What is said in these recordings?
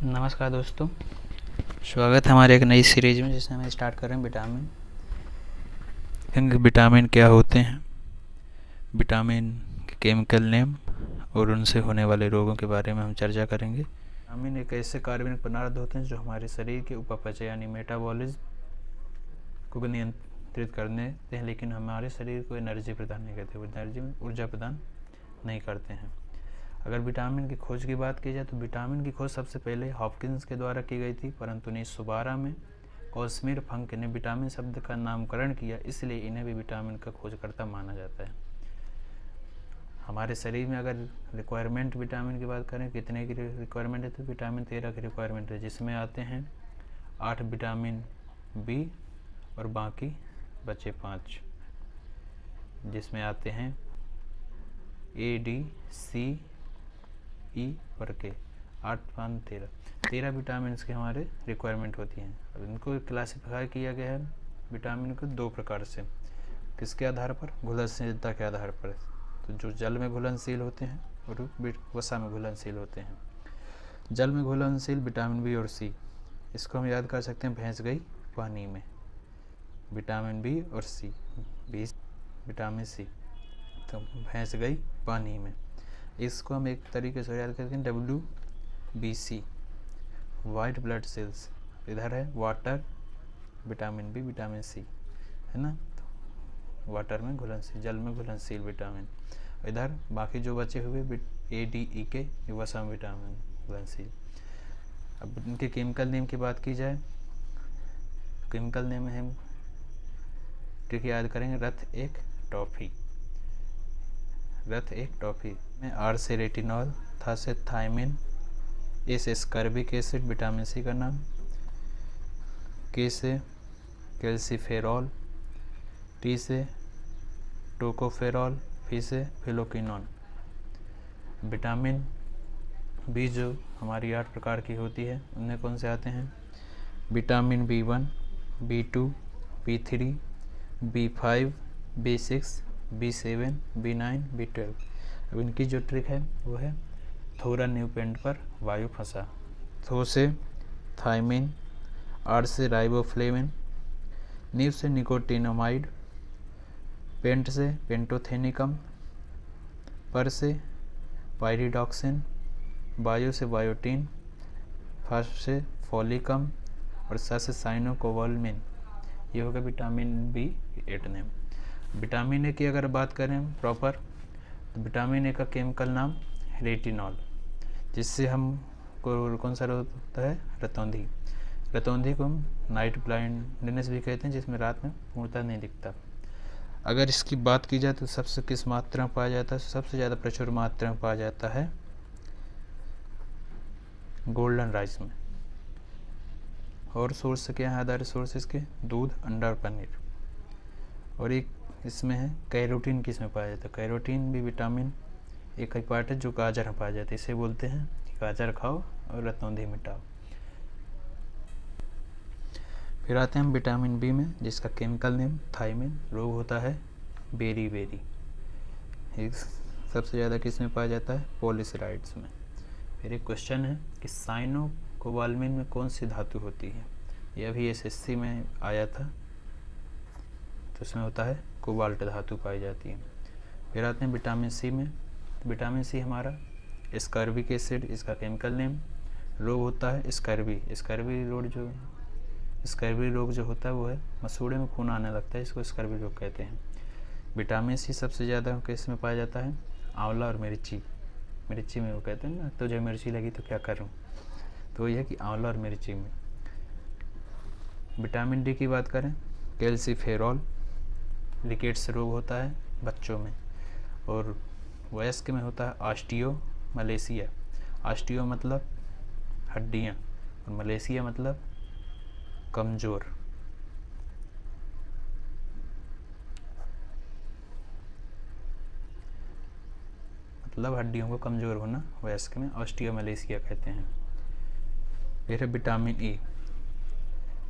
नमस्कार दोस्तों, स्वागत है हमारे एक नई सीरीज में जिसमें हम स्टार्ट कर रहे हैं विटामिन। देखेंगे विटामिन क्या होते हैं, विटामिन के केमिकल नेम और उनसे होने वाले रोगों के बारे में हम चर्चा करेंगे। विटामिन एक ऐसे कार्बनिक पदार्थ होते हैं जो हमारे शरीर के उपापचय यानी मेटाबॉलिज्म को नियंत्रित करने देते हैं, लेकिन हमारे शरीर को एनर्जी प्रदान नहीं करते, एनर्जी में ऊर्जा प्रदान नहीं करते हैं। अगर विटामिन की खोज की बात की जाए तो विटामिन की खोज सबसे पहले हॉपकिंस के द्वारा की गई थी, परंतु 1912 में कॉस्मिर फंक ने विटामिन शब्द का नामकरण किया, इसलिए इन्हें भी विटामिन का खोजकर्ता माना जाता है। हमारे शरीर में अगर रिक्वायरमेंट विटामिन की बात करें, कितने की रिक्वायरमेंट है, तो विटामिन 13 की रिक्वायरमेंट है, जिसमें आते हैं 8 विटामिन बी और बाकी बचे 5, जिसमें आते हैं ए, डी, सी, ई और के। 8 5 13 विटामिन के हमारे रिक्वायरमेंट होती हैं। अब इनको क्लासिफाई किया गया है विटामिन को 2 प्रकार से। किसके आधार पर? घुलनशीलता के आधार पर। तो जो जल में घुलनशील होते हैं और वसा में घुलनशील होते हैं। जल में घुलनशील विटामिन बी और सी, इसको हम याद कर सकते हैं भैंस गई पानी में। विटामिन बी और सी, बी विटामिन सी, तो भैंस गई पानी में। इसको हम एक तरीके से याद करते हैं WBC, वाइट ब्लड सेल्स। इधर है water, vitamin B, vitamin C, है ना, तो वाटर में घुलनशील, जल में घुलनशील विटामिन। इधर बाकी जो बचे हुए A, D, E, K, ये वसा में विटामिन घुलनशील। अब इनके केमिकल नेम की बात की जाए, केमिकल नेम है क्योंकि याद करेंगे रथ एक टॉफी, रथ एक टॉफी में आर से रेटिनॉल, था से थायमिन, ए से स्कर्बिक एसिड विटामिन सी का नाम, के से कैल्सीफेरॉल, टी से टोकोफेरॉल, फी से फिलोक्विनोन। विटामिन बी जो हमारी 8 प्रकार की होती है, उनमें कौन से आते हैं? Vitamin B1, B2, B3, B5, B6, B7, B9, B12। अब इनकी जो ट्रिक है वो है थोड़ा न्यू पेंट पर वायु फंसा। थो से थायमिन, आर से राइबोफ्लेविन, न्यू से निकोटिनामाइड, पेंट से पेंटोथेनिकम, पर से पायरिडॉक्सिन, बायो से बायोटीन, फास्ट से फॉलिकम और सा से साइनोकोबाल्मिन। ये होगा vitamin B8 name. Vitamin A की अगर बात करें प्रॉपर, तो विटामिन ए का केमिकल नाम रेटिनॉल, जिससे हम को कौन सा होता है? रतौंधी। रतौंधी को हम नाइट ब्लाइंडनेस भी कहते हैं, जिसमें रात में पूर्णतः नहीं दिखता। अगर इसकी बात की जाए तो सबसे किस मात्रा में पाया जाता है? सबसे ज़्यादा प्रचुर मात्रा में पाया जाता है गोल्डन राइस में। और सोर्स क्या है? आधार सोर्स इसके दूध, अंडा और पनीर। और एक इसमें है कैरोटीन, किस में पाया जाता है? कैरोटीन भी विटामिन एक का पार्ट है जो गाजर में पाया जाता है। इसे बोलते हैं गाजर खाओ और रतौंधी मिटाओ। फिर आते हैं हम विटामिन बी में, जिसका केमिकल नेम थायमिन। रोग होता है बेरी बेरी। एक सबसे ज़्यादा किस में पाया जाता है? पॉलीसेराइड्स में। फिर एक क्वेश्चन है कि साइनोकोबाल्मिन में कौन सी धातु होती है? यह भी SSC में आया था, तो इसमें होता है कोबाल्ट धातु पाई जाती है। फिर आते हैं विटामिन सी में। विटामिन सी हमारा स्कर्बिक एसिड, इसका केमिकल नेम। रोग होता है स्कर्बी। स्कर्बी रोग जो होता है वो है मसूड़े में खून आने लगता है, इसको स्कर्बी रोग कहते हैं। विटामिन सी सबसे ज़्यादा किस में पाया जाता है? आंवला और मिर्ची। मिर्ची में वो कहते हैं ना, तुझे मिर्ची लगी तो क्या करूं, तो यह है कि आंवला और मिर्ची में। विटामिन डी की बात करें, कैल्सीफेरॉल। रिकेट्स रोग होता है बच्चों में, और वयस्क में होता है ऑस्टियोमलेशिया। ऑस्टियो मतलब हड्डियाँ और मलेशिया मतलब कमज़ोर। मतलब हड्डियों को कमज़ोर होना, वयस्क में ऑस्टियोमलेशिया कहते हैं। फिर है विटामिन ई।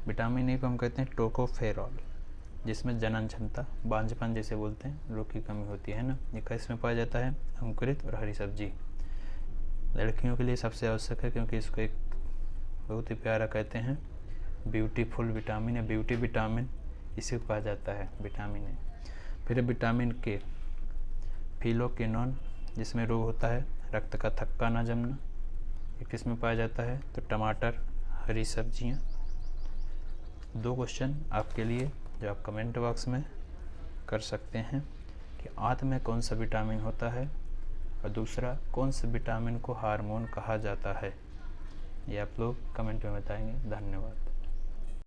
विटामिन ई को हम कहते हैं टोकोफेरॉल, जिसमें जनन क्षमता, बांझपन जैसे बोलते हैं, रोग की कमी होती है ना। ये किसमें पाया जाता है? अंकुरित और हरी सब्जी। लड़कियों के लिए सबसे आवश्यक है, क्योंकि इसको एक बहुत ही प्यारा कहते हैं, ब्यूटीफुल विटामिन है, ब्यूटी विटामिन इसे कहा जाता है, विटामिन ए। फिर विटामिन के, फिलोक्विनोन, जिसमें रोग होता है रक्त का थक्का ना जमना, ये किस में पाया जाता है, तो टमाटर, हरी सब्जियां। 2 क्वेश्चन आपके लिए जो आप कमेंट बॉक्स में कर सकते हैं कि आंत में कौन सा विटामिन होता है, और दूसरा कौन से विटामिन को हार्मोन कहा जाता है, ये आप लोग कमेंट में बताएंगे। धन्यवाद।